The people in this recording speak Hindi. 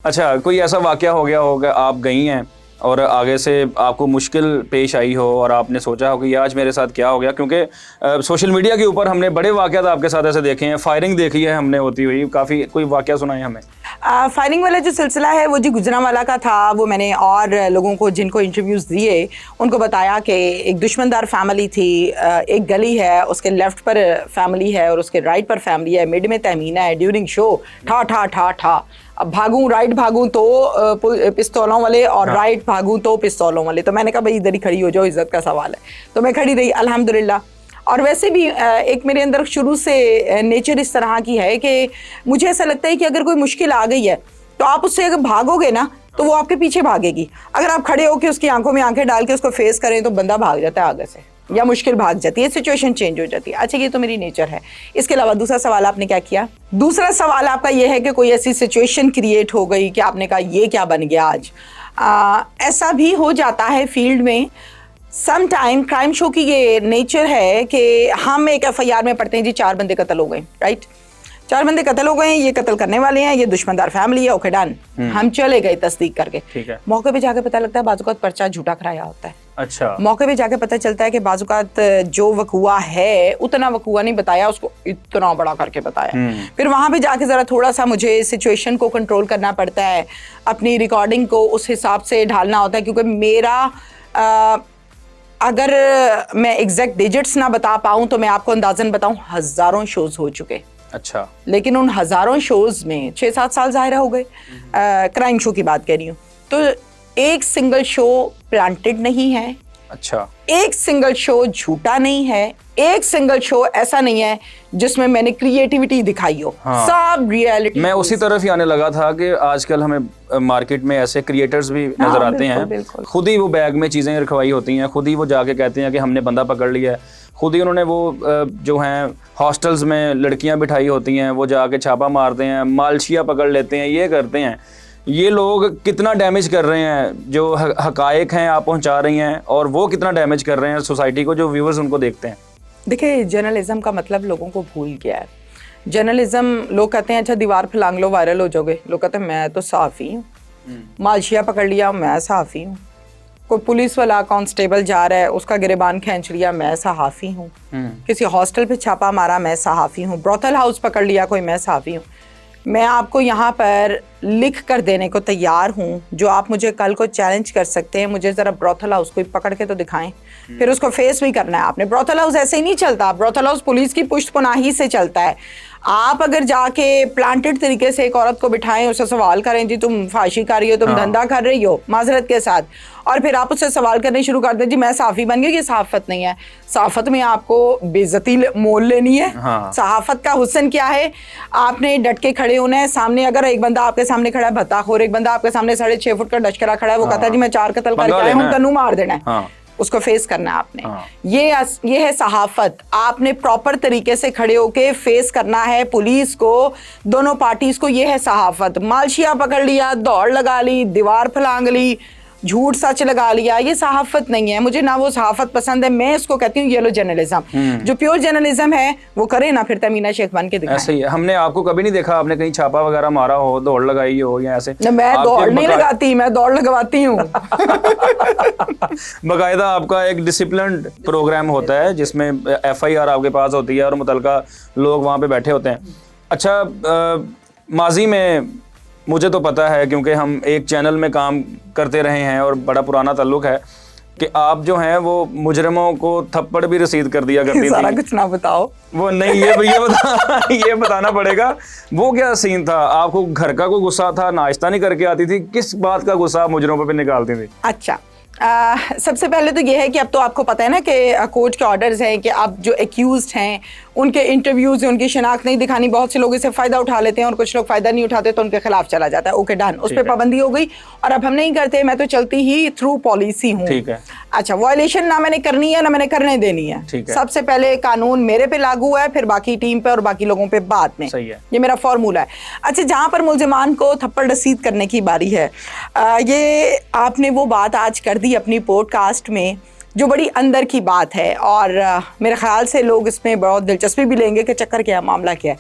अच्छा, कोई ऐसा वाक़या हो गया होगा, आप गई हैं और आगे से आपको मुश्किल पेश आई हो और आपने सोचा हो कि ये आज मेरे साथ क्या हो गया? क्योंकि सोशल मीडिया के ऊपर हमने बड़े वाक़यात आपके साथ ऐसे देखे हैं, फायरिंग देखी है हमने होती हुई, काफ़ी कोई वाक़या सुनाएँ हमें। फायरिंग वाला जो सिलसिला है वो जी गुजरांवाला का था। वो मैंने और लोगों को जिनको इंटरव्यूज़ दिए उनको बताया कि एक दुश्मनदार फैमिली थी। एक गली है, उसके लेफ़्ट पर फैमिली है और उसके राइट पर फैमिली है, मिड में तहमीना है। ड्यूरिंग शो ठा ठा ठा ठा, अब भागूं राइट भागूं तो पिस्तौलों वाले और राइट भागूं तो पिस्तौलों वाले। तो मैंने कहा भाई इधर ही खड़ी हो जाओ, इज़्ज़त का सवाल है। तो मैं खड़ी रही अल्हम्दुलिल्लाह। और वैसे भी एक मेरे अंदर शुरू से नेचर इस तरह की है कि मुझे ऐसा लगता है कि अगर कोई मुश्किल आ गई है तो आप उससे अगर भागोगे ना तो वो आपके पीछे भागेगी। अगर आप खड़े होकर उसकी आंखों में आंखें डाल के उसको फेस करें तो बंदा भाग जाता है आगे से, या मुश्किल भाग जाती है, सिचुएशन चेंज हो जाती है। अच्छा, ये तो मेरी नेचर है। इसके अलावा दूसरा सवाल आपने क्या किया? दूसरा सवाल आपका ये है कि कोई ऐसी सिचुएशन क्रिएट हो गई कि आपने कहा ये क्या बन गया आज। ऐसा भी हो जाता है फील्ड में। सम टाइम क्राइम शो की ये नेचर है कि हम एक FIR में पढ़ते हैं जी 4 बंदे कत्ल हो गए, राइट? 4 बंदे कत्ल हो गए, ये कत्ल करने वाले हैं, ये दुश्मनदार फैमिली है, ओके डन। हम चले गए तस्दीक करके। ठीक है। मौके पे जाके पता लगता है बाज़-औक़ात पर्चा झूठा कराया होता है। अच्छा। मौके पे जाके पता चलता है कि बाज़-औक़ात जो वक़ूआ है उतना वक़ूआ नहीं बताया, उसको इतना बड़ा करके बताया। फिर वहाँ पे जाके ज़रा थोड़ा सा मुझे सिचुएशन को कंट्रोल करना पड़ता है, अपनी रिकॉर्डिंग को उस हिसाब से ढालना होता है, क्योंकि मेरा अगर मैं एग्जैक्ट डिजिट्स ना बता पाऊँ तो मैं आपको अंदाज़न बताऊँ, हज़ारों शोज़ हो चुके। अच्छा। लेकिन उन हज़ारों शोज़ में 6-7 साल ज़ाहिर हो गए। क्राइम शो की बात कर रही हूँ। तो एक सिंगल शो प्लांटेड नहीं है। अच्छा। एक सिंगल शो झूठा नहीं है। एक सिंगल शो ऐसा नहीं है जिसमें मैंने क्रिएटिविटी दिखाई हो। हाँ। सब रियलिटी। मैं उसी तरफ ही आने लगा था कि आजकल हमें मार्केट में ऐसे क्रिएटर्स भी नजर आते हैं, खुद ही वो बैग में चीज़ें रखवाई होती हैं, खुद ही वो जाके कहते हैं कि हमने बंदा पकड़ लिया है, खुद ही उन्होंने वो जो हैं हॉस्टल्स में लड़कियां बिठाई होती हैं, वो जाके छापा मारते हैं, मालशिया पकड़ लेते हैं, ये करते हैं। ये लोग कितना डैमेज कर रहे हैं, जो हकायक हैं आप पहुंचा रही हैं, और वो कितना डैमेज कर रहे हैं सोसाइटी को, जो व्यूअर्स उनको देखते हैं। देखिए, जर्नलिज्म का मतलब लोगों को भूल गया है। जर्नलिज्म, लोग कहते हैं अच्छा दीवार फैलांग लो वायरल हो जाओगे। लोग कहते हैं मैं तो सहाफ़ी हूँ, मालशिया पकड़ लिया मैं सहाफ़ी हूँ। कोई पुलिस वाला कांस्टेबल जा रहा है उसका गिरेबान खींच लिया मैं सहाफ़ी हूँ। किसी हॉस्टल पे छापा मारा मैं सहाफ़ी हूँ। ब्रोथल हाउस पकड़ लिया कोई मैं सहाफ़ी हूँ। मैं आपको यहाँ पर लिख कर देने को तैयार हूँ, जो आप मुझे कल को चैलेंज कर सकते हैं। मुझे ज़रा ब्रोथल हाउस कोई पकड़ के तो दिखाएं, फिर उसको फेस भी करना है आपने। ब्रोथल हाउस ऐसे ही नहीं चलता। ब्रोथल हाउस पुलिस की पुष्टपनाही से चलता है। आप अगर जाके प्लांटेड तरीके से एक औरत को बिठाएं, उससे सवाल करें जी तुम फाशी कर रही हो, तुम धंधा कर रही हो, माजरत के साथ, और फिर आप उससे सवाल करने शुरू कर दें जी मैं सहाफ़ी बन गई, ये सहाफ़त नहीं है। सहाफ़त में आपको बेइज्जती मोल लेनी है। हाँ। सहाफ़त का हुस्न क्या है? आपने डट के खड़े होना है। सामने अगर एक बंदा आपके सामने खड़ा है भत्ताखोर, एक बंदा आपके सामने 6.5 फुट का डशकरा खड़ा है, वो कहता है जी मैं 4 कत्ल करके आया हूँ, तन्नू मार देना है। हाँ। उसको फेस करना है आपने। हाँ। ये है सहाफत। आपने प्रॉपर तरीके से खड़े होके फेस करना है पुलिस को, दोनों पार्टीज को। ये है सहाफत। मालशिया पकड़ लिया, दौड़ लगा ली, दीवार फलांग ली, झूठ सच लगा लिया, ये सहाफत नहीं है। मुझे ना वो सहाफत पसंद है। मैं इसको कहती हूँ येलो जर्नलिज्म। जो प्योर जर्नलिज्म है वो करे ना, फिर तमीना शेख बन के दिखाएं। ऐसे ही है। हमने आपको कभी नहीं देखा आपने कहीं छापा वगैरह मारा हो, दौड़ लगाई हो या ऐसे। मैं दौड़ नहीं लगाती, मैं दौड़ लगवाती हूँ। बाकायदा आपका एक डिसिप्लिन्ड प्रोग्राम होता है जिसमें FIR आपके पास होती है और मुतलका लोग वहाँ पे बैठे होते हैं। अच्छा, माजी में मुझे तो पता है क्योंकि हम एक चैनल में काम करते रहे हैं और बड़ा पुराना ताल्लुक है कि आप जो हैं वो मुजरिमों को थप्पड़ भी रसीद कर दिया करती थी। सारा कुछ ना बताओ। वो नहीं, ये बताना पड़ेगा। वो क्या सीन था? आपको घर का कोई गुस्सा था, नाश्ता नहीं करके आती थी, किस बात का गुस्सा आप मुजरिमों पे निकालती थी? अच्छा, सबसे पहले तो ये है कि अब तो आपको पता है ना कि कोर्ट के ऑर्डर्स हैं कि अब जो एक्यूज्ड हैं उनके इंटरव्यूज, उनकी शनाख्त नहीं दिखानी। बहुत से लोग इससे फ़ायदा उठा लेते हैं और कुछ लोग फ़ायदा नहीं उठाते तो उनके खिलाफ चला जाता है। ओके डन, उस पर पाबंदी हो गई और अब हम नहीं करते। मैं तो चलती ही थ्रू पॉलिसी हूँ। ठीक है। अच्छा, वायलेशन ना मैंने करनी है ना मैंने करने देनी है। सबसे पहले कानून मेरे पे लागू है, फिर बाकी टीम पे और बाकी लोगों पे बाद में। सही है। ये मेरा फॉर्मूला है। अच्छा, जहाँ पर मुल्जिमान को थप्पड़ रसीद करने की बारी है, ये आपने वो बात आज कर दी अपनी पॉडकास्ट में जो बड़ी अंदर की बात है, और मेरे ख्याल से लोग इसमें बहुत दिलचस्पी भी लेंगे कि चक्कर क्या है, मामला क्या है।